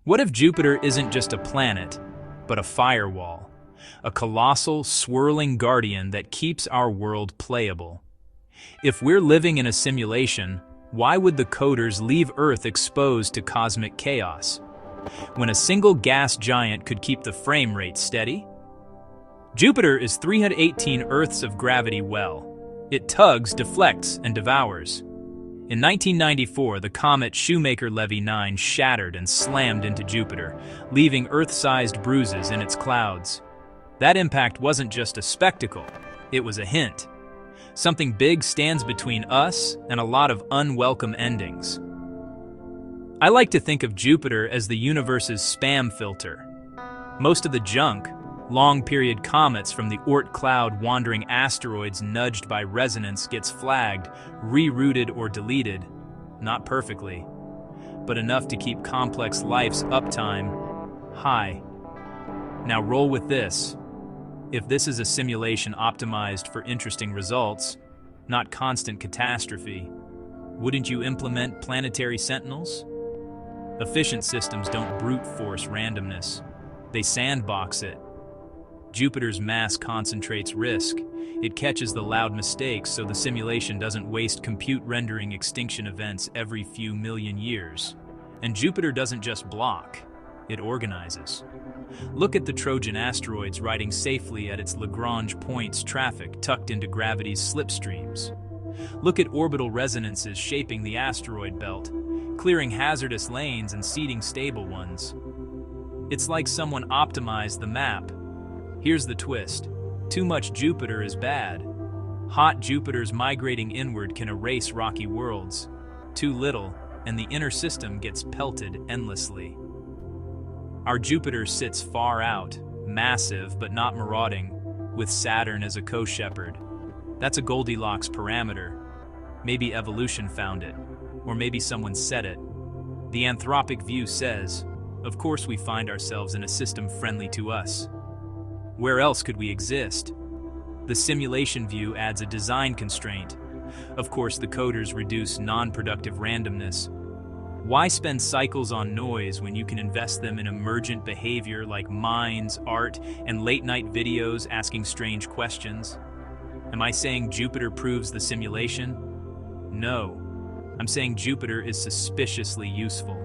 What if Jupiter isn't just a planet, but a firewall? A colossal, swirling guardian that keeps our world playable. If we're living in a simulation, why would the coders leave Earth exposed to cosmic chaos? When a single gas giant could keep the frame rate steady? Jupiter is 318 Earths of gravity well. It tugs, deflects, and devours. In 1994, the comet Shoemaker-Levy 9 shattered and slammed into Jupiter, leaving Earth-sized bruises in its clouds. That impact wasn't just a spectacle, it was a hint. Something big stands between us and a lot of unwelcome endings. I like to think of Jupiter as the universe's spam filter. Most of the junk, long-period comets from the Oort cloud wandering asteroids nudged by resonance gets flagged, rerouted, or deleted. Not perfectly, but enough to keep complex life's uptime high. Now roll with this. If this is a simulation optimized for interesting results, not constant catastrophe, wouldn't you implement planetary sentinels? Efficient systems don't brute force randomness. They sandbox it. Jupiter's mass concentrates risk. It catches the loud mistakes so the simulation doesn't waste compute rendering extinction events every few million years. And Jupiter doesn't just block, it organizes. Look at the Trojan asteroids riding safely at its Lagrange points traffic tucked into gravity's slipstreams. Look at orbital resonances shaping the asteroid belt, clearing hazardous lanes and seeding stable ones. It's like someone optimized the map. Here's the twist. Too much Jupiter is bad. Hot Jupiters migrating inward can erase rocky worlds. Too little, and the inner system gets pelted endlessly. Our Jupiter sits far out, massive but not marauding, with Saturn as a co-shepherd. That's a Goldilocks parameter. Maybe evolution found it, or maybe someone said it. The anthropic view says, of course we find ourselves in a system friendly to us. Where else could we exist? The simulation view adds a design constraint. Of course, the coders reduce non-productive randomness. Why spend cycles on noise when you can invest them in emergent behavior like minds, art, and late-night videos asking strange questions? Am I saying Jupiter proves the simulation? No. I'm saying Jupiter is suspiciously useful.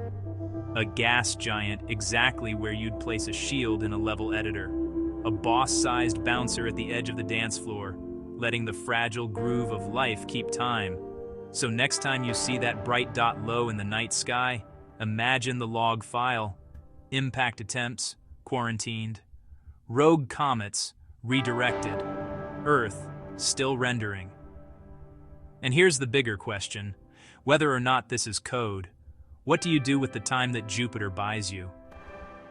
A gas giant exactly where you'd place a shield in a level editor. A boss-sized bouncer at the edge of the dance floor, letting the fragile groove of life keep time. So next time you see that bright dot low in the night sky, imagine the log file. Impact attempts, quarantined. Rogue comets, redirected. Earth, still rendering. And here's the bigger question. Whether or not this is code, what do you do with the time that Jupiter buys you?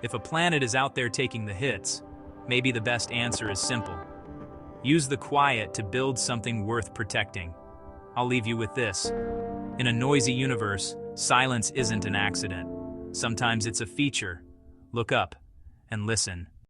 If a planet is out there taking the hits, maybe the best answer is simple. Use the quiet to build something worth protecting. I'll leave you with this. In a noisy universe, silence isn't an accident. Sometimes it's a feature. Look up and listen.